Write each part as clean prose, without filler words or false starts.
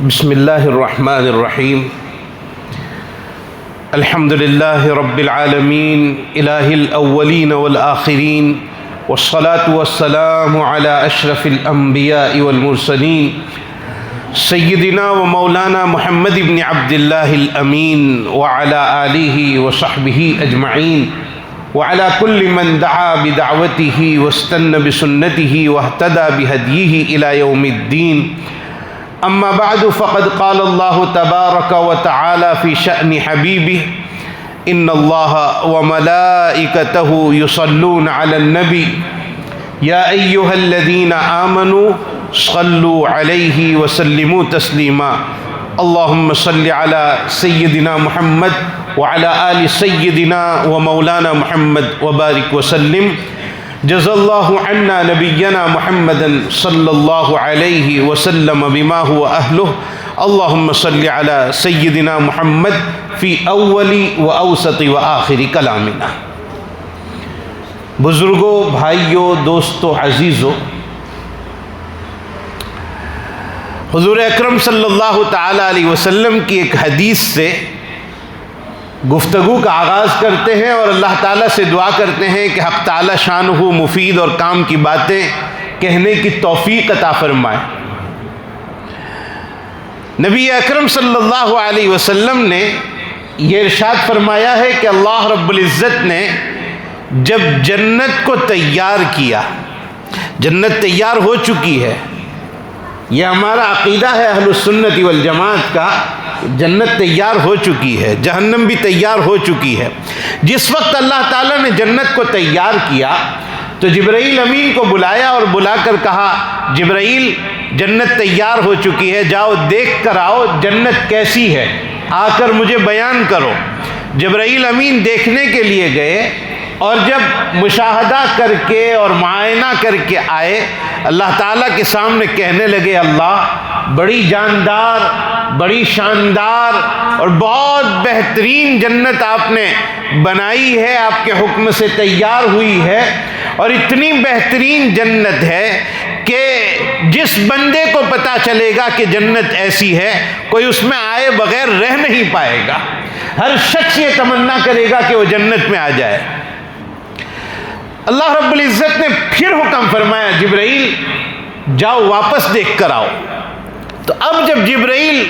بسم اللہ الرحمن الرحیم الحمد للہ رب العالمین الہ الاولین والآخرین والصلاة والسلام علی اشرف الانبیاء والمرسلین سیدنا و مولانا محمد بن عبد اللہ الامین وعلی آلہ وصحبہ اجمعین وعلى كل من دعا بدعوته واستنى بسنته واهتدى بهديه إلى يوم الدين أما بعد فقد قال الله تبارك وتعالى في شأن حبيبه إن الله وملائكته يصلون على النبي يا أيها الذين آمنوا صلوا عليه وسلموا تسليما اللهم صل على سيدنا محمد وعلى آل سيدنا ومولانا محمد وبارك وسلم جزا الله عنا نبينا محمدا صلى الله عليه وسلم بما هو أهله اللهم صل على سيدنا محمد في أول وأوسط وآخر كلامنا. بزرگوں، بھائیوں، دوستوں، عزیزوں، حضور اکرم صلی اللہ تعالی علیہ وسلم کی ایک حدیث سے گفتگو کا آغاز کرتے ہیں اور اللہ تعالیٰ سے دعا کرتے ہیں کہ حق تعالیٰ شانہ مفید اور کام کی باتیں کہنے کی توفیق عطا فرمائے. نبی اکرم صلی اللہ علیہ وسلم نے یہ ارشاد فرمایا ہے کہ اللہ رب العزت نے جب جنت کو تیار کیا، جنت تیار ہو چکی ہے، یہ ہمارا عقیدہ ہے اہل السنت والجماعت کا، جنت تیار ہو چکی ہے، جہنم بھی تیار ہو چکی ہے. جس وقت اللہ تعالیٰ نے جنت کو تیار کیا تو جبرائیل امین کو بلایا اور بلا کر کہا جبرائیل جنت تیار ہو چکی ہے، جاؤ دیکھ کر آؤ جنت کیسی ہے، آ کر مجھے بیان کرو. جبرائیل امین دیکھنے کے لیے گئے اور جب مشاہدہ کر کے اور معائنہ کر کے آئے اللہ تعالیٰ کے سامنے کہنے لگے اللہ بڑی جاندار، بڑی شاندار اور بہت بہترین جنت آپ نے بنائی ہے، آپ کے حکم سے تیار ہوئی ہے، اور اتنی بہترین جنت ہے کہ جس بندے کو پتہ چلے گا کہ جنت ایسی ہے کوئی اس میں آئے بغیر رہ نہیں پائے گا، ہر شخص یہ تمنا کرے گا کہ وہ جنت میں آ جائے. اللہ رب العزت نے پھر حکم فرمایا جبرائیل جاؤ واپس دیکھ کر آؤ. تو اب جب جبرائیل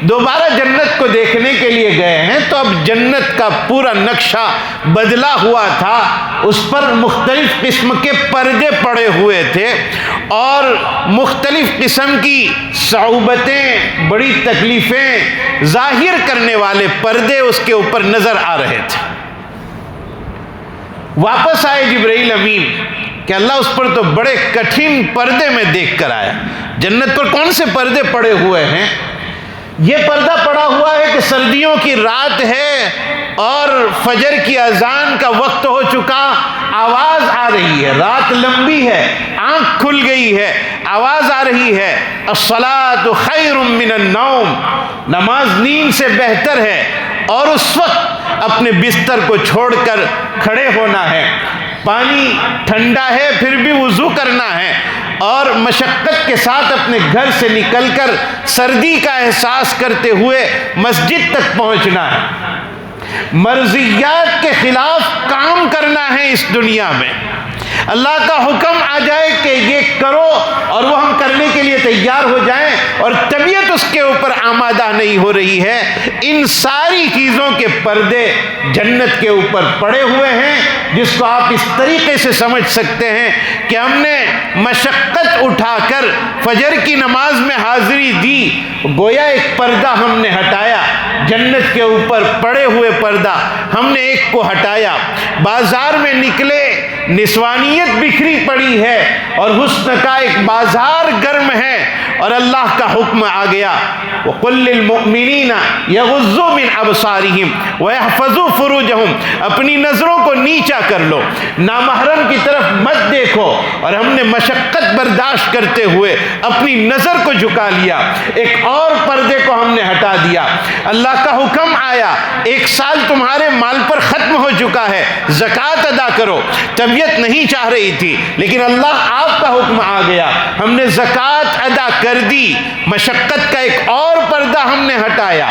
دوبارہ جنت کو دیکھنے کے لیے گئے ہیں تو اب جنت کا پورا نقشہ بدلا ہوا تھا، اس پر مختلف قسم کے پردے پڑے ہوئے تھے اور مختلف قسم کی صعوبتیں، بڑی تکلیفیں ظاہر کرنے والے پردے اس کے اوپر نظر آ رہے تھے. واپس آئے جبرائیل امین کہ اللہ اس پر تو بڑے کٹھن پردے میں دیکھ کر آیا. جنت پر کون سے پردے پڑے ہوئے ہیں؟ یہ پردہ پڑا ہوا ہے کہ سردیوں کی رات ہے اور فجر کی اذان کا وقت ہو چکا، آواز آ رہی ہے، رات لمبی ہے، آنکھ کھل گئی ہے، آواز آ رہی ہے الصلاۃ خیر من النوم، نماز نیند سے بہتر ہے، اور اس وقت اپنے بستر کو چھوڑ کر کھڑے ہونا ہے. پانی ٹھنڈا ہے پھر بھی وضو کرنا ہے اور مشقت کے ساتھ اپنے گھر سے نکل کر سردی کا احساس کرتے ہوئے مسجد تک پہنچنا ہے. مرضیات کے خلاف کام کرنا ہے اس دنیا میں. اللہ کا حکم آ جائے کہ یہ کرو اور وہ ہم کرنے کے لیے تیار ہو جائیں اور طبیعت اس کے اوپر آمادہ نہیں ہو رہی ہے. ان ساری چیزوں کے پردے جنت کے اوپر پڑے ہوئے ہیں، جس کو آپ اس طریقے سے سمجھ سکتے ہیں کہ ہم نے مشقت اٹھا کر فجر کی نماز میں حاضری دی، گویا ایک پردہ ہم نے ہٹایا، جنت کے اوپر پڑے ہوئے پردہ ہم نے ایک کو ہٹایا. بازار میں نکلے، نسوانیت بکھری پڑی ہے اور حسن کا ایک بازار گرم ہے اور اللہ کا حکم آ گیا وَقُلْ لِلْمُؤْمِنِينَ يَغُضُّوا مِنْ أَبْصَارِهِمْ وَيَحْفَظُوا فُرُوجَهُمْ، اپنی نظروں کو نیچا کر لو، نامحرم کی طرف مت دیکھو. اور ہم نے مشقت برداشت کرتے ہوئے اپنی نظر کو جھکا لیا، ایک اور پردے کو ہم نے ہٹا دیا. اللہ کا حکم آیا 1 سال تمہارے مال پر ختم ہو چکا ہے، زکوٰۃ ادا کرو. طبیعت نہیں چاہ رہی تھی، لیکن اللہ آپ کا حکم آ گیا، ہم نے زکوٰۃ ادا کر دی، مشقت کا ایک اور پردہ ہم نے ہٹایا،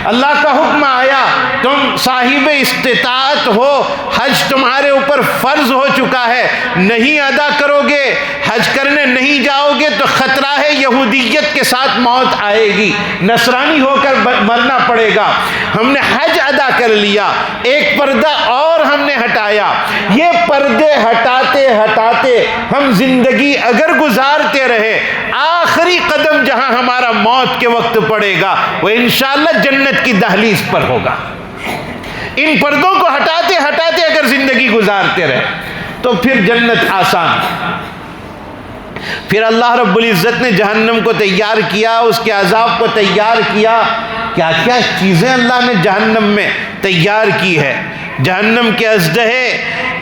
اللہ کا حکم آیا تم صاحب استطاعت ہو، حج تمہارے اوپر فرض ہو چکا ہے، نہیں ادا کرو گے، حج کرنے نہیں جاؤ گے تو خطرہ ہے یہودیت کے ساتھ موت آئے گی، نصرانی ہو کر مرنا پڑے گا۔ ہم نے حج ادا کر لیا، ایک پردہ اور ہم نے ہٹایا۔ یہ پردے ہٹاتے ہٹاتے ہم زندگی اگر گزارتے رہے، آخری قدم جہاں ہمارا موت کے وقت پڑے گا وہ انشاءاللہ جنت کی دہلیز پر ہوگا۔ ان پردوں کو ہٹاتے ہٹاتے اگر زندگی گزارتے رہے تو پھر جنت آسان۔ پھر اللہ رب العزت نے جہنم کو تیار کیا، اس کے عذاب کو تیار کیا۔ کیا کیا چیزیں اللہ نے جہنم میں تیار کی ہے۔ جہنم کے اژدہے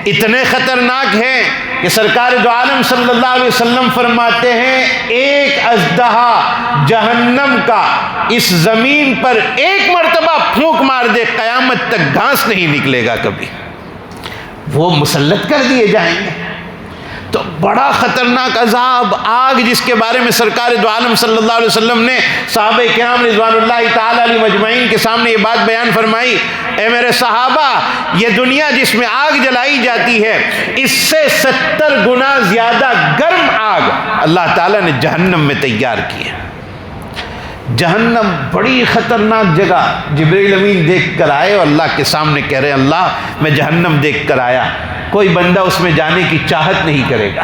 اتنے خطرناک ہیں کہ سرکار دو عالم صلی اللہ علیہ وسلم فرماتے ہیں ایک اژدہا جہنم کا اس زمین پر ایک مرتبہ پھونک مار دے قیامت تک گھاس نہیں نکلے گا کبھی، وہ مسلط کر دیے جائیں گے۔ تو بڑا خطرناک عذاب، آگ، جس کے بارے میں سرکار دو عالم صلی اللہ علیہ وسلم نے صحابہ کرام رضوان اللہ تعالی علیہ مجمعین کے سامنے یہ بات بیان فرمائی، اے میرے صحابہ، یہ دنیا جس میں آگ جلائی جاتی ہے اس سے 70 گنا زیادہ گرم آگ اللہ تعالیٰ نے جہنم میں تیار کی ہے۔ جہنم بڑی خطرناک جگہ، جبرائیل امین دیکھ کر آئے اور اللہ کے سامنے کہہ رہے ہیں اللہ میں جہنم دیکھ کر آیا۔ کوئی بندہ اس میں جانے کی چاہت نہیں کرے گا،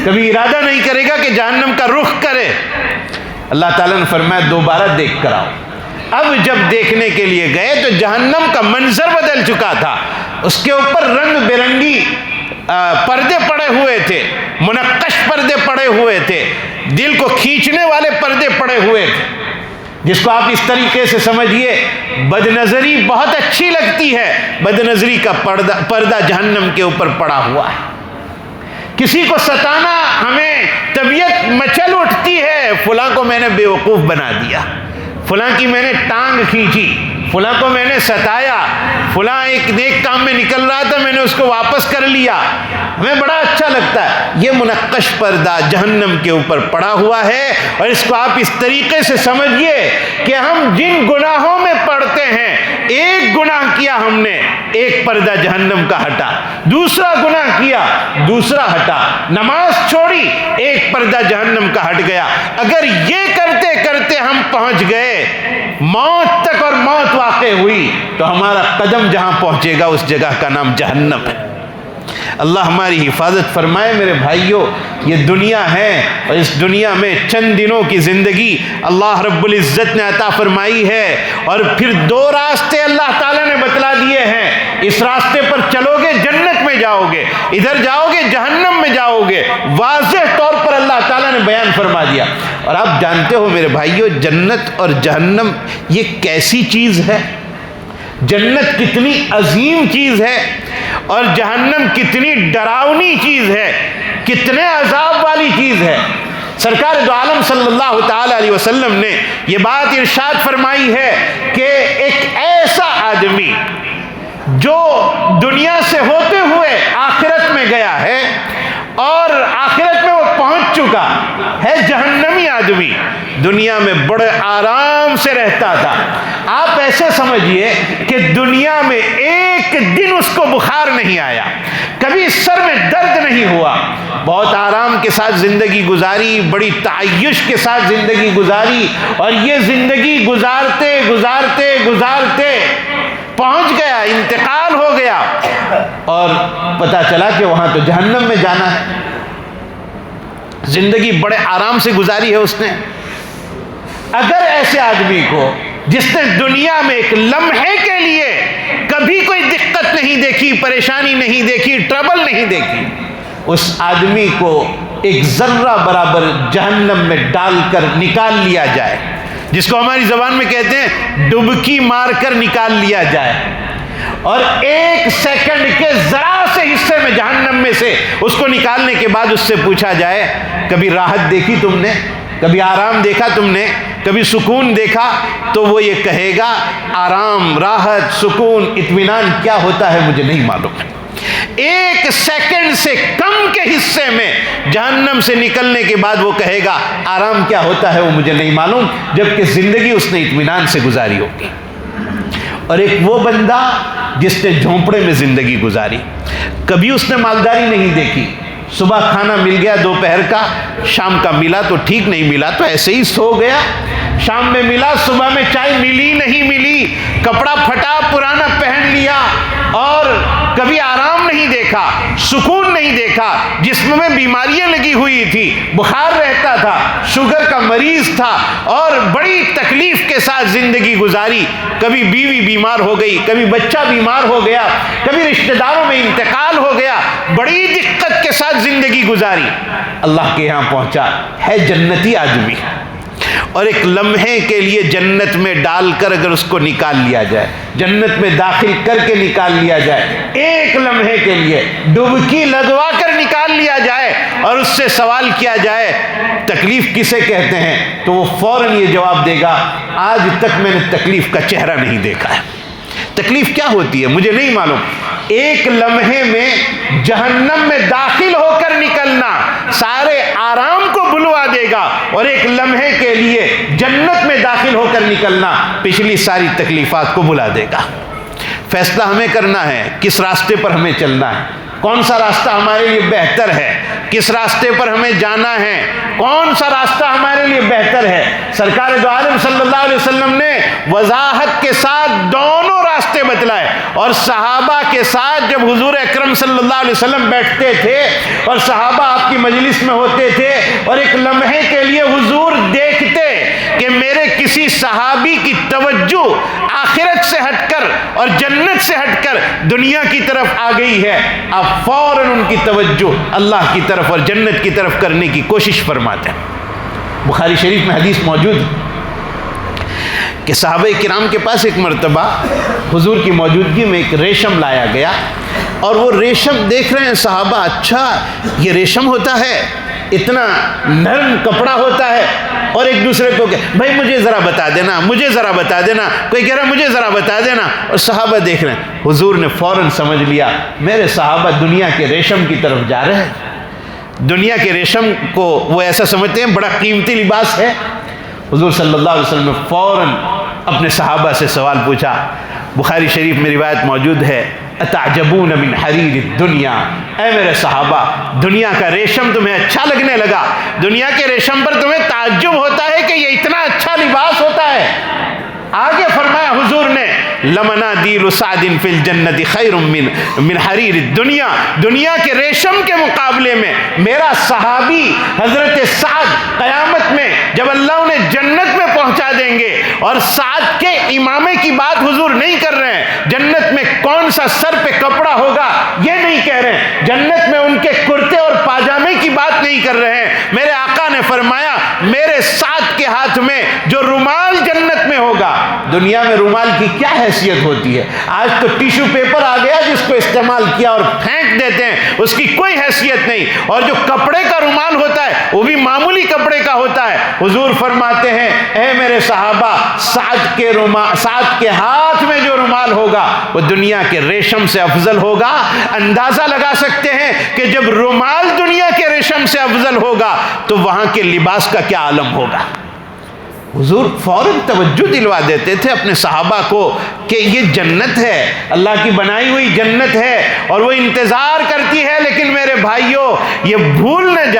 کبھی ارادہ نہیں کرے گا کہ جہنم کا رخ کرے۔ اللہ تعالیٰ نے فرمایا دوبارہ دیکھ کر آؤ۔ اب جب دیکھنے کے لیے گئے تو جہنم کا منظر بدل چکا تھا، اس کے اوپر رنگ برنگی پردے پڑے ہوئے تھے، منقش پردے پڑے ہوئے تھے، دل کو کھینچنے والے پردے پڑے ہوئے تھے، جس کو آپ اس طریقے سے سمجھیے بد نظری بہت اچھی لگتی ہے، بد نظری کا پردہ جہنم کے اوپر پڑا ہوا ہے۔ کسی کو ستانا ہمیں طبیعت مچل اٹھتی ہے، فلاں کو میں نے بیوقوف بنا دیا، فلاں کی میں نے ٹانگ کھینچی، فلاں کو میں نے ستایا، فلاں ایک نیک کام میں نکل رہا تھا میں نے اس کو واپس کر لیا، ہمیں بڑا اچھا لگتا ہے۔ یہ منقش پردہ جہنم کے اوپر پڑا ہوا ہے، اور اس کو آپ اس طریقے سے سمجھیے کہ ہم جن گناہوں میں پڑتے ہیں، ایک گناہ کیا ہم نے، ایک پردہ جہنم کا ہٹا، دوسرا گناہ کیا، دوسرا ہٹا، نماز چھوڑی، ایک پردہ جہنم کا ہٹ گیا۔ اگر یہ کرتے کرتے ہم پہنچ گئے موت تک اور موت واقع ہوئی تو ہمارا قدم جہاں پہنچے گا اس جگہ کا نام جہنم ہے۔ اللہ ہماری حفاظت فرمائے۔ میرے بھائیوں، یہ دنیا ہے اور اس دنیا میں چند دنوں کی زندگی اللہ رب العزت نے عطا فرمائی ہے، اور پھر 2 راستے اللہ تعالیٰ نے بتلا دیے ہیں، اس راستے پر چلو گے جنت میں جاؤ گے، ادھر جاؤ گے جہنم میں جاؤ گے، واضح طور پر اللہ تعالیٰ نے بیان فرما دیا۔ اور آپ جانتے ہو میرے بھائیوں، جنت اور جہنم یہ کیسی چیز ہے، جنت کتنی عظیم چیز ہے اور جہنم کتنی ڈراؤنی چیز ہے، کتنے عذاب والی چیز ہے۔ سرکار دو عالم صلی اللہ تعالی علیہ وسلم نے یہ بات ارشاد فرمائی ہے کہ ایک ایسا آدمی جو دنیا سے ہوتے ہوئے آخرت میں گیا ہے اور آخرت میں وہ پہنچ چکا ہے، جہنمی آدمی دنیا میں بڑے آرام سے رہتا تھا۔ آپ ایسے سمجھیے کہ دنیا میں ایک دن اس کو بخار نہیں آیا، کبھی سر میں درد نہیں ہوا، بہت آرام کے ساتھ زندگی گزاری، بڑی تعیش کے ساتھ زندگی گزاری، اور یہ زندگی گزارتے گزارتے گزارتے پہنچ گیا، انتقال ہو گیا، اور پتا چلا کہ وہاں تو جہنم میں جانا ہے۔ زندگی بڑے آرام سے گزاری ہے اس نے۔ اگر ایسے آدمی کو جس نے دنیا میں ایک لمحے کے لیے کبھی کوئی دقت نہیں دیکھی، پریشانی نہیں دیکھی، ٹربل نہیں دیکھی، اس آدمی کو ایک ذرہ برابر جہنم میں ڈال کر نکال لیا جائے، جس کو ہماری زبان میں کہتے ہیں ڈبکی مار کر نکال لیا جائے، اور 1 سیکنڈ کے ذرا سے حصے میں جہنم میں سے اس کو نکالنے کے بعد اس سے پوچھا جائے کبھی راحت دیکھی تم نے، کبھی آرام دیکھا تم نے، کبھی سکون دیکھا، تو وہ یہ کہے گا آرام، راحت، سکون، اطمینان کیا ہوتا ہے مجھے نہیں معلوم ہے، ایک سیکنڈ سے کم کے حصے میں جہنم سے نکلنے کے بعد وہ کہے گا آرام کیا ہوتا ہے وہ مجھے نہیں معلوم، جبکہ زندگی اس نے اطمینان سے گزاری ہوگی۔ اور ایک وہ بندہ جس نے جھونپڑے میں زندگی گزاری، کبھی اس نے مالداری نہیں دیکھی، صبح کھانا مل گیا دوپہر کا، شام کا ملا تو ٹھیک، نہیں ملا تو ایسے ہی سو گیا، شام میں ملا صبح میں چائے ملی نہیں ملی، کپڑا پھٹا پرانا پہن لیا، اور کبھی آرام نہیں دیکھا، سکون نہیں دیکھا، جسم میں بیماریاں لگی ہوئی تھی، بخار رہتا تھا، شوگر کا مریض تھا، اور بڑی تکلیف کے ساتھ زندگی گزاری، کبھی بیوی بیمار ہو گئی، کبھی بچہ بیمار ہو گیا، کبھی رشتہ داروں میں انتقال ہو گیا، بڑی دقت کے ساتھ زندگی گزاری، اللہ کے یہاں پہنچا، ہے جنتی آدمی، اور ایک لمحے کے لیے جنت میں ڈال کر اگر اس کو نکال لیا جائے، جنت میں داخل کر کے نکال لیا جائے، ایک لمحے کے لیے ڈبکی لگوا کر نکال لیا جائے اور اس سے سوال کیا جائے تکلیف کسے کہتے ہیں، تو وہ فوراً یہ جواب دے گا آج تک میں نے تکلیف کا چہرہ نہیں دیکھا ہے۔ تکلیف کیا ہوتی ہے مجھے نہیں معلوم، ایک لمحے میں جہنم میں داخل ہو کر نکلنا سارے آرام کو بھلوا دے گا، اور ایک لمحے کے لیے جنت میں داخل ہو کر نکلنا پچھلی ساری تکلیفات کو بھلا دے گا۔ فیصلہ ہمیں کرنا ہے کس راستے پر ہمیں چلنا ہے، کون سا راستہ ہمارے لیے بہتر ہے، کس راستے پر ہمیں جانا ہے، کون سا راستہ ہمارے لیے بہتر ہے۔ سرکار دو عالم صلی اللہ علیہ وسلم نے وضاحت کے ساتھ دونوں راستے بتلائے، اور صحابہ کے ساتھ جب حضور اکرم صلی اللہ علیہ وسلم بیٹھتے تھے اور صحابہ آپ کی مجلس میں ہوتے تھے، اور ایک لمحے کے لیے حضور دیکھتے کہ میرے کسی صحابی کی توجہ آخرت سے ہٹ کر اور جنت سے ہٹ کر دنیا کی طرف آ گئی ہے، آپ فوراً ان کی توجہ اللہ کی طرف اور جنت کی طرف کرنے کی کوشش فرماتے ہیں۔ بخاری شریف میں حدیث موجود ہے کہ صحابہ کرام کے پاس ایک مرتبہ حضور کی موجودگی میں ایک ریشم لایا گیا، اور وہ ریشم دیکھ رہے ہیں صحابہ، اچھا یہ ریشم ہوتا ہے، اتنا نرم کپڑا ہوتا ہے، اور ایک دوسرے کو کہ بھائی مجھے ذرا بتا دینا، مجھے ذرا بتا دینا، کوئی کہہ رہا مجھے ذرا بتا دینا، اور صحابہ دیکھ رہے ہیں۔ حضور نے فوراً سمجھ لیا میرے صحابہ دنیا کے ریشم کی طرف جا رہے ہیں، دنیا کے ریشم کو وہ ایسا سمجھتے ہیں بڑا قیمتی لباس ہے۔ حضور صلی اللہ علیہ وسلم نے فوراً اپنے صحابہ سے سوال پوچھا، بخاری شریف میں روایت موجود ہے، اتعجبون من حریر الدنیا، اے میرے صحابہ دنیا کا ریشم تمہیں اچھا لگنے لگا، دنیا کے ریشم پر تمہیں تعجب ہوتا ہے کہ یہ اتنا اچھا لباس ہوتا ہے۔ آگے فرمایا حضور نے لمنادیل سعد فی الجنت خیر من حریر الدنیا، دنیا کے ریشم کے مقابلے میں میرا صحابی حضرت سعد قیامت میں جب اللہ انہیں جنت میں پہنچا دیں گے، اور سعد کے امامے کی بات حضور نہیں کر رہے ہیں، جنت میں کون سا سر پہ کپڑا ہوگا یہ نہیں کہہ رہے ہیں، جنت میں ان کے کرتے اور پاجامے کی بات نہیں کر رہے ہیں، میرے آقا نے فرمایا میرے سعد کے ہاتھ میں جو رومال جنت میں ہوگا۔ دنیا میں رومال کی کیا حیثیت ہوتی ہے، آج تو ٹیشو پیپر آ گیا جس کو استعمال کیا اور پھینک دیتے ہیں، اس کی کوئی حیثیت نہیں، اور جو کپڑے کا رومال ہوتا ہے وہ بھی معمولی کپڑے کا ہوتا ہے۔ حضور فرماتے ہیں اے میرے صحابہ سعد کے ہاتھ میں جو رومال ہوگا وہ دنیا کے ریشم سے افضل ہوگا۔ اندازہ لگا سکتے ہیں کہ جب رومال دنیا کے ریشم سے افضل ہوگا تو وہاں کے لباس کا کیا عالم ہوگا۔ حضور فوراً توجہ دلوا دیتے تھے اپنے صحابہ کو کہ یہ جنت ہے، اللہ کی بنائی ہوئی جنت ہے، اور وہ انتظار کرتی ہے، لیکن میرے بھائیوں یہ بھول نہ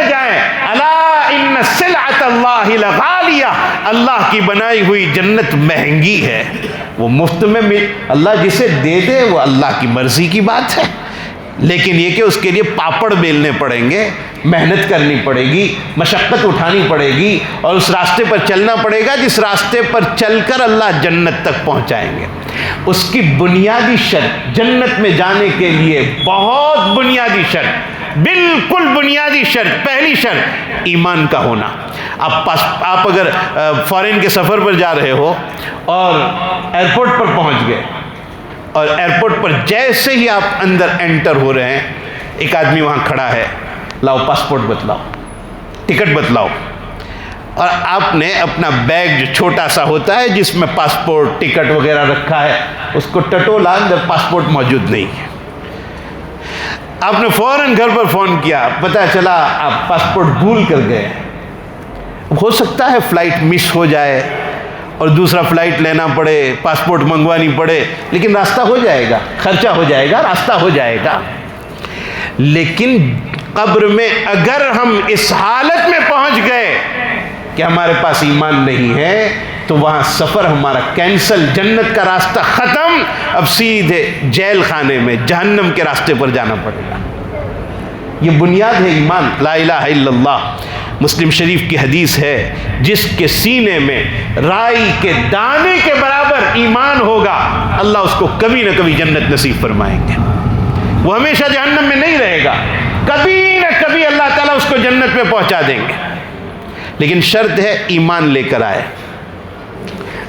جائیں الا ان سلعۃ اللہ لغالیہ، اللہ کی بنائی ہوئی جنت مہنگی ہے، وہ مفت میں اللہ جسے دے دے وہ اللہ کی مرضی کی بات ہے، لیکن یہ کہ اس کے لیے پاپڑ بیلنے پڑیں گے، محنت کرنی پڑے گی، مشقت اٹھانی پڑے گی، اور اس راستے پر چلنا پڑے گا جس راستے پر چل کر اللہ جنت تک پہنچائیں گے۔ اس کی بنیادی شرط جنت میں جانے کے لیے بہت بنیادی شرط، بالکل بنیادی شرط، پہلی شرط ایمان کا ہونا۔ آپ اگر فارن کے سفر پر جا رہے ہو اور ایئرپورٹ پر پہنچ گئے، اور ایئرپورٹ پر جیسے ہی آپ اندر انٹر ہو رہے ہیں ایک آدمی وہاں کھڑا ہے، لاؤ پاسپورٹ بتلاؤ، ٹکٹ بتلاؤ، اور آپ نے اپنا بیگ جو چھوٹا سا ہوتا ہے جس میں پاسپورٹ ٹکٹ وغیرہ رکھا ہے اس کو ٹٹولا، اندر پاسپورٹ موجود نہیں ہے. آپ نے فوراً گھر پر فون کیا، پتہ چلا آپ پاسپورٹ بھول کر گئے. ہو سکتا ہے فلائٹ مس ہو جائے اور دوسرا فلائٹ لینا پڑے، پاسپورٹ منگوانی پڑے، لیکن راستہ ہو جائے گا، خرچہ ہو جائے گا، راستہ ہو جائے گا. لیکن قبر میں اگر ہم اس حالت میں پہنچ گئے کہ ہمارے پاس ایمان نہیں ہے تو وہاں سفر ہمارا کینسل، جنت کا راستہ ختم، اب سیدھے جیل خانے میں جہنم کے راستے پر جانا پڑے گا. یہ بنیاد ہے ایمان، لا الہ الا اللہ. مسلم شریف کی حدیث ہے، جس کے سینے میں رائی کے دانے کے برابر ایمان ہوگا اللہ اس کو کبھی نہ کبھی جنت نصیب فرمائیں گے. وہ ہمیشہ جہنم میں نہیں رہے گا، کبھی نہ کبھی اللہ تعالیٰ اس کو جنت میں پہنچا دیں گے. لیکن شرط ہے ایمان لے کر آئے.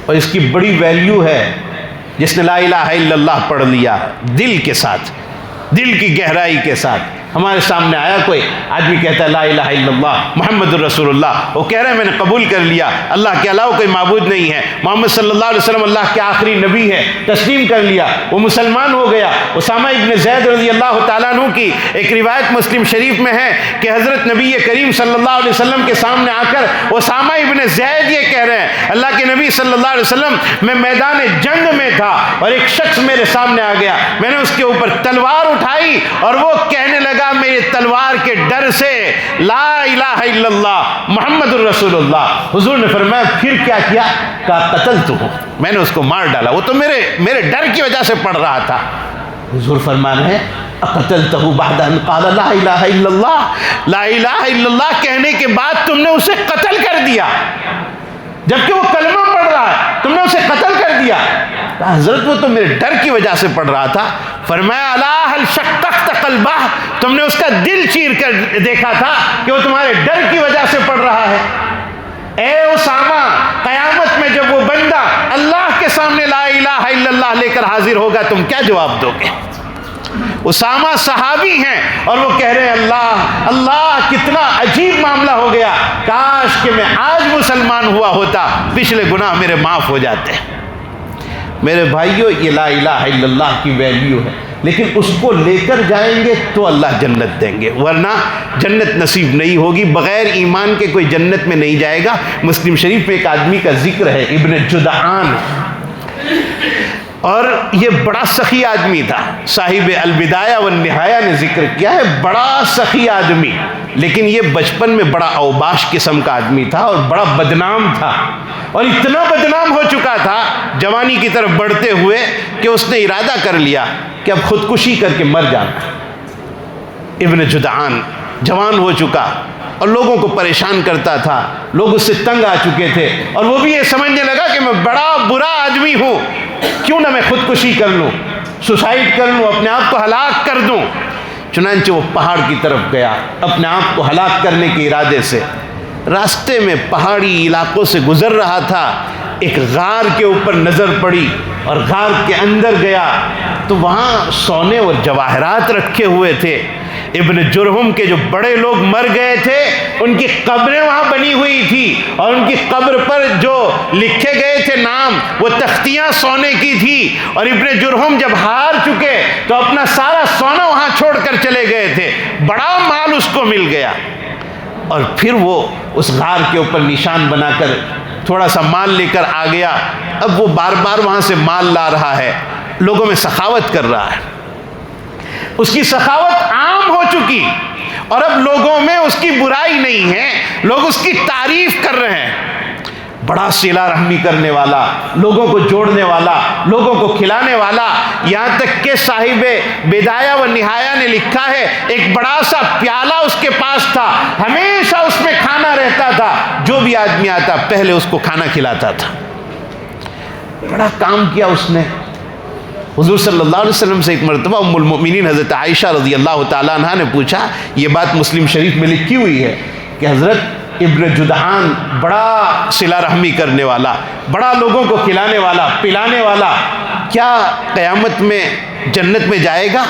اور اس کی بڑی ویلیو ہے جس نے لا الہ الا اللہ پڑھ لیا دل کے ساتھ، دل کی گہرائی کے ساتھ. ہمارے سامنے آیا کوئی آدمی کہتا ہے لا الہ الا اللہ محمد الرسول اللہ، وہ کہہ رہے ہیں میں نے قبول کر لیا اللہ کے علاوہ کوئی معبود نہیں ہے، محمد صلی اللہ علیہ وسلم اللہ کے آخری نبی ہے، تسلیم کر لیا، وہ مسلمان ہو گیا. اسامہ ابن زید رضی اللہ تعالیٰ عنہ کی ایک روایت مسلم شریف میں ہے کہ حضرت نبی کریم صلی اللہ علیہ وسلم کے سامنے آ کر اسامہ ابن زید یہ کہہ رہے ہیں اللہ کے نبی صلی اللہ علیہ وسلم میں میدان جنگ میں تھا اور ایک شخص میرے سامنے آ گیا، میں نے اس کے اوپر تلوار اٹھائی اور وہ کہنے لگا میرے تلوار کے ڈر سے لا الہ الا اللہ محمد الرسول اللہ. حضور نے فرمایا پھر کیا کیا؟ کہا قتلتہ، میں نے اس کو مار ڈالا، وہ تو میرے ڈر کی وجہ سے پڑھ رہا تھا. حضور فرما رہے ہیں اقتلتہ بعد ان قال لا الہ الا اللہ، لا الہ الا اللہ کہنے کے بعد تم نے اسے قتل کر دیا، جبکہ وہ کلمہ پڑھ رہا ہے تم نے اسے قتل کر دیا. حضرت وہ تو میرے ڈر کی وجہ سے پڑھ رہا تھا. فرمایا الا هل شققت قلبہ، تم نے اس کا دل چیر کر دیکھا تھا کہ وہ تمہارے ڈر کی وجہ سے پڑھ رہا ہے. اے اسامہ قیامت میں جب وہ بندہ اللہ کے سامنے لا الہ الا اللہ لے کر حاضر ہوگا تم کیا جواب دو گے؟ اسامہ صحابی ہیں اور وہ کہہ رہے ہیں اللہ اللہ کتنا عجیب معاملہ ہو گیا، کاش کہ میں آج مسلمان ہوا ہوتا، پچھلے گناہ میرے معاف ہو جاتے. میرے بھائیوں یہ لا الہ الا اللہ کی ویلیو ہے، لیکن اس کو لے کر جائیں گے تو اللہ جنت دیں گے، ورنہ جنت نصیب نہیں ہوگی. بغیر ایمان کے کوئی جنت میں نہیں جائے گا. مسلم شریف میں ایک آدمی کا ذکر ہے ابن جدعان، اور یہ بڑا سخی آدمی تھا. صاحب البدایہ والنہایہ نے ذکر کیا ہے بڑا سخی آدمی، لیکن یہ بچپن میں بڑا اوباش قسم کا آدمی تھا اور بڑا بدنام تھا، اور اتنا بدنام ہو چکا تھا جوانی کی طرف بڑھتے ہوئے کہ اس نے ارادہ کر لیا کہ اب خودکشی کر کے مر جانا. ابن جدعان جوان ہو چکا اور لوگوں کو پریشان کرتا تھا، لوگ اس سے تنگ آ چکے تھے، اور وہ بھی یہ سمجھنے لگا کہ میں بڑا برا آدمی ہوں، کیوں نہ میں خودکشی کر لوں، سوسائڈ کر لوں، اپنے آپ کو ہلاک کر دوں. چنانچہ وہ پہاڑ کی طرف گیا اپنے آپ کو ہلاک کرنے کے ارادے سے. راستے میں پہاڑی علاقوں سے گزر رہا تھا، ایک غار کے اوپر نظر پڑی اور غار کے اندر گیا تو وہاں سونے اور جواہرات رکھے ہوئے تھے. ابن جرہم کے جو بڑے لوگ مر گئے تھے ان کی قبریں وہاں بنی ہوئی تھی، اور ان کی قبر پر جو لکھے گئے تھے نام وہ تختیاں سونے کی تھی. اور ابن جرہم جب ہار چکے تو اپنا سارا سونا وہاں چھوڑ کر چلے گئے تھے. بڑا مال اس کو مل گیا، اور پھر وہ اس غار کے اوپر نشان بنا کر تھوڑا سا مال لے کر آ گیا. اب وہ بار بار وہاں سے مال لا رہا ہے، لوگوں میں سخاوت کر رہا ہے. اس کی سخاوت عام ہو چکی اور اب لوگوں میں اس کی برائی نہیں ہے، لوگ اس کی تعریف کر رہے ہیں. بڑا صلہ رحمی کرنے والا، لوگوں کو جوڑنے والا، لوگوں کو کھلانے والا. یہاں تک کہ صاحب بدایہ و نہایہ نے لکھا ہے ایک بڑا سا پیالہ اس کے پاس تھا، ہمیشہ اس میں کھانا رہتا تھا، جو بھی آدمی آتا پہلے اس کو کھانا کھلاتا تھا. بڑا کام کیا اس نے. حضور صلی اللہ علیہ وسلم سے ایک مرتبہ ام المؤمنین حضرت عائشہ رضی اللہ تعالیٰ عنہ نے پوچھا، یہ بات مسلم شریف میں لکھی ہوئی ہے کہ حضرت ابن جدعان بڑا صلہ رحمی کرنے والا، بڑا لوگوں کو کھلانے والا پلانے والا، کیا قیامت میں جنت میں جائے گا؟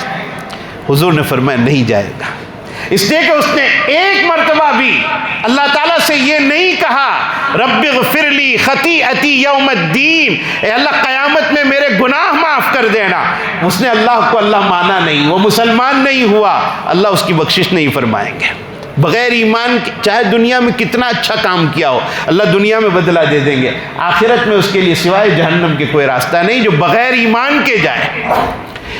حضور نے فرمایا نہیں جائے گا. اس لیے کہ اس نے ایک مرتبہ بھی اللہ تعالیٰ سے یہ نہیں کہا رب اغفر لی خطیئتی یوم الدین، اے اللہ قیامت میں میرے گناہ معاف کر دینا۔ اس نے اللہ کو اللہ مانا نہیں، وہ مسلمان نہیں ہوا، اللہ اس کی بخشش نہیں فرمائیں گے۔ بغیر ایمان چاہے دنیا میں کتنا اچھا کام کیا ہو، اللہ دنیا میں بدلہ دے دیں گے، آخرت میں اس کے لیے سوائے جہنم کے کوئی راستہ نہیں جو بغیر ایمان کے جائے۔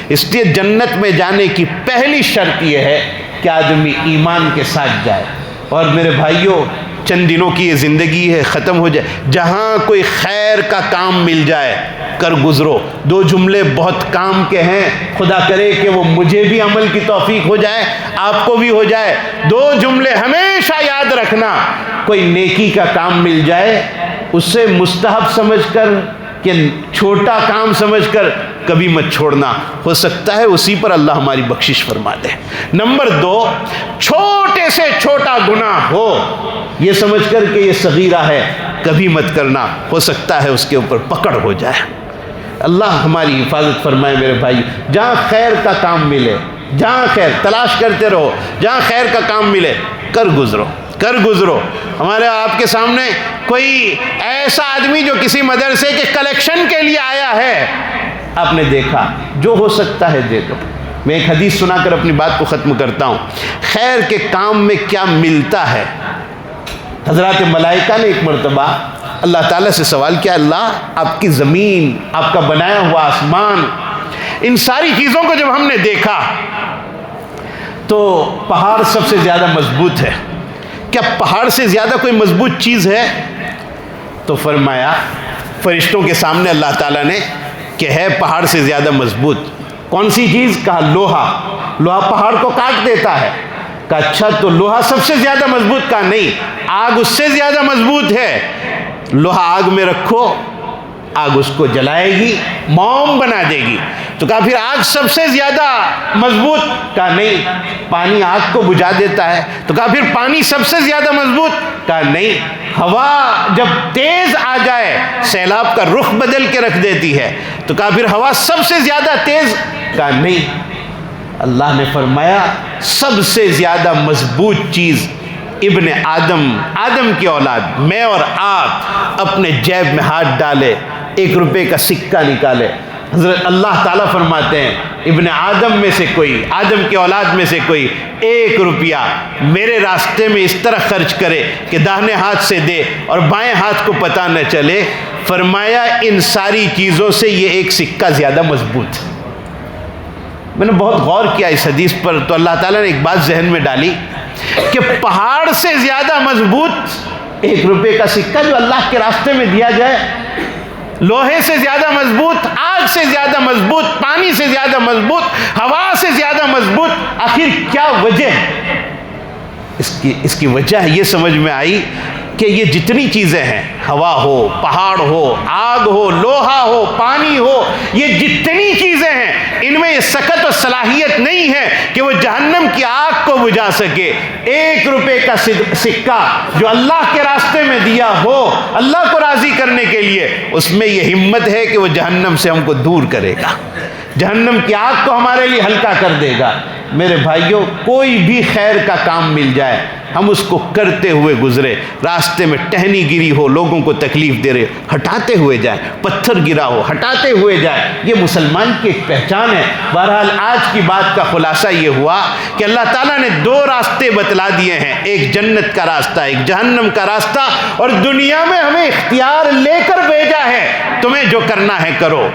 اس لیے جنت میں جانے کی پہلی شرط یہ ہے کہ آدمی ایمان کے ساتھ جائے۔ اور میرے بھائیوں، چند دنوں کی یہ زندگی ہے، ختم ہو جائے، جہاں کوئی خیر کا کام مل جائے کر گزرو۔ دو جملے بہت کام کے ہیں، خدا کرے کہ وہ مجھے بھی عمل کی توفیق ہو جائے، آپ کو بھی ہو جائے۔ دو جملے ہمیشہ یاد رکھنا، کوئی نیکی کا کام مل جائے اسے مستحب سمجھ کر کہ چھوٹا کام سمجھ کر کبھی مت چھوڑنا، ہو سکتا ہے اسی پر اللہ ہماری بخشش فرما دے۔ نمبر 2، چھوٹے سے چھوٹا گناہ ہو یہ سمجھ کر کہ یہ صغیرہ ہے کبھی مت کرنا، ہو سکتا ہے اس کے اوپر پکڑ ہو جائے۔ اللہ ہماری حفاظت فرمائے میرے بھائی۔ جہاں خیر کا کام ملے، جہاں خیر تلاش کرتے رہو، جہاں خیر کا کام ملے کر گزرو، کر گزرو۔ ہمارے آپ کے سامنے کوئی ایسا آدمی جو کسی مدرسے کے کلیکشن کے لیے آیا ہے، آپ نے دیکھا، جو ہو سکتا ہے دے دو۔ میں ایک حدیث سنا کر اپنی بات کو ختم کرتا ہوں۔ خیر کے کام میں کیا ملتا ہے؟ حضرات ملائکہ نے ایک مرتبہ اللہ تعالیٰ سے سوال کیا، اللہ آپ کی زمین، آپ کا بنایا ہوا آسمان، ان ساری چیزوں کو جب ہم نے دیکھا تو پہاڑ سب سے زیادہ مضبوط ہے، کیا پہاڑ سے زیادہ کوئی مضبوط چیز ہے؟ تو فرمایا فرشتوں کے سامنے اللہ تعالیٰ نے کہ ہے پہاڑ سے زیادہ مضبوط۔ کون سی چیز؟ کہا لوہا۔ لوہا پہاڑ کو کاٹ دیتا ہے۔ کہا اچھا تو لوہا سب سے زیادہ مضبوط؟ کہا نہیں، آگ اس سے زیادہ مضبوط ہے۔ لوہا آگ میں رکھو، آگ اس کو جلائے گی، موم بنا دے گی۔ تو کہا پھر آگ سب سے زیادہ مضبوط؟ کہا نہیں، پانی آگ کو بجھا دیتا ہے۔ تو کہا پھر پانی سب سے زیادہ مضبوط؟ کہا نہیں، ہوا جب تیز آ جائے سیلاب کا رخ بدل کے رکھ دیتی ہے۔ تو کہا پھر ہوا سب سے زیادہ تیز؟ کہا نہیں۔ اللہ نے فرمایا سب سے زیادہ مضبوط چیز ابن آدم کی اولاد میں اور آپ اپنے جیب میں ہاتھ ڈالے، 1 روپے کا سکہ نکالے، حضرت اللہ تعالیٰ فرماتے ہیں ابن آدم میں سے کوئی، آدم کی اولاد میں سے کوئی 1 روپیہ میرے راستے میں اس طرح خرچ کرے کہ داہنے ہاتھ سے دے اور بائیں ہاتھ کو پتہ نہ چلے، فرمایا ان ساری چیزوں سے یہ 1 سکہ زیادہ مضبوط ہے۔ میں نے بہت غور کیا اس حدیث پر، تو اللہ تعالیٰ نے ایک بات ذہن میں ڈالی کہ پہاڑ سے زیادہ مضبوط 1 روپے کا سکہ جو اللہ کے راستے میں دیا جائے، لوہے سے زیادہ مضبوط، آگ سے زیادہ مضبوط، پانی سے زیادہ مضبوط، ہوا سے زیادہ مضبوط، آخر کیا وجہ ہے؟ اس کی وجہ یہ سمجھ میں آئی کہ یہ جتنی چیزیں ہیں، ہوا ہو، پہاڑ ہو، آگ ہو، لوہا ہو، پانی ہو، یہ جتنی چیزیں ہیں ان میں یہ سکت و صلاحیت نہیں ہے کہ وہ جہنم کی آگ کو بجھا سکے۔ 1 روپے کا سکہ جو اللہ کے راستے میں دیا ہو اللہ کو راضی کرنے کے لیے، اس میں یہ ہمت ہے کہ وہ جہنم سے ہم کو دور کرے گا، جہنم کی آگ کو ہمارے لیے ہلکا کر دے گا۔ میرے بھائیوں، کوئی بھی خیر کا کام مل جائے ہم اس کو کرتے ہوئے گزرے، راستے میں ٹہنی گری ہو، لوگوں کو تکلیف دے رہے ہٹاتے ہوئے جائیں، پتھر گرا ہو ہٹاتے ہوئے جائیں، یہ مسلمان کی ایک پہچان ہے۔ بہرحال آج کی بات کا خلاصہ یہ ہوا کہ اللہ تعالیٰ نے 2 راستے بتلا دیے ہیں، ایک جنت کا راستہ، ایک جہنم کا راستہ، اور دنیا میں ہمیں اختیار لے کر بھیجا ہے، تمہیں جو کرنا ہے کرو،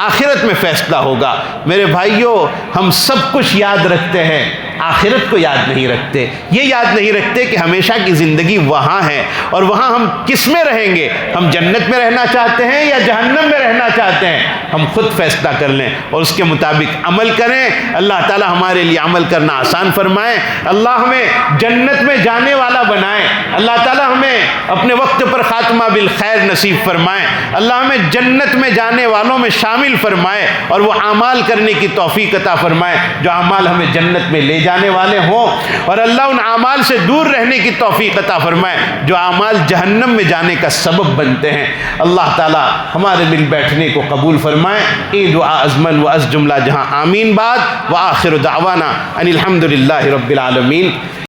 آخرت میں فیصلہ ہوگا۔ میرے بھائیوں، ہم سب کچھ یاد رکھتے ہیں، آخرت کو یاد نہیں رکھتے، یہ یاد نہیں رکھتے کہ ہمیشہ کی زندگی وہاں ہے، اور وہاں ہم کس میں رہیں گے، ہم جنت میں رہنا چاہتے ہیں یا جہنم میں رہنا چاہتے ہیں، ہم خود فیصلہ کر لیں اور اس کے مطابق عمل کریں۔ اللہ تعالی ہمارے لیے عمل کرنا آسان فرمائے، اللہ ہمیں جنت میں جانے والا بنائے، اللہ تعالی ہمیں اپنے وقت پر خاتمہ بالخیر نصیب فرمائے، اللہ ہمیں جنت میں جانے والوں میں شامل فرمائے اور وہ اعمال کرنے کی توفیق عطا فرمائے جو اعمال ہمیں جنت میں لے جائیں۔ جانے والے ہوں، اور اللہ ان اعمال سے دور رہنے کی توفیق عطا فرمائے جو اعمال جہنم میں جانے کا سبب بنتے ہیں۔ اللہ تعالی ہمارے مل بیٹھنے کو قبول فرمائے۔ این دعا ازمن و از جملہ جہاں آمین بعد، وآخر دعوانا ان الحمد للہ رب العالمین۔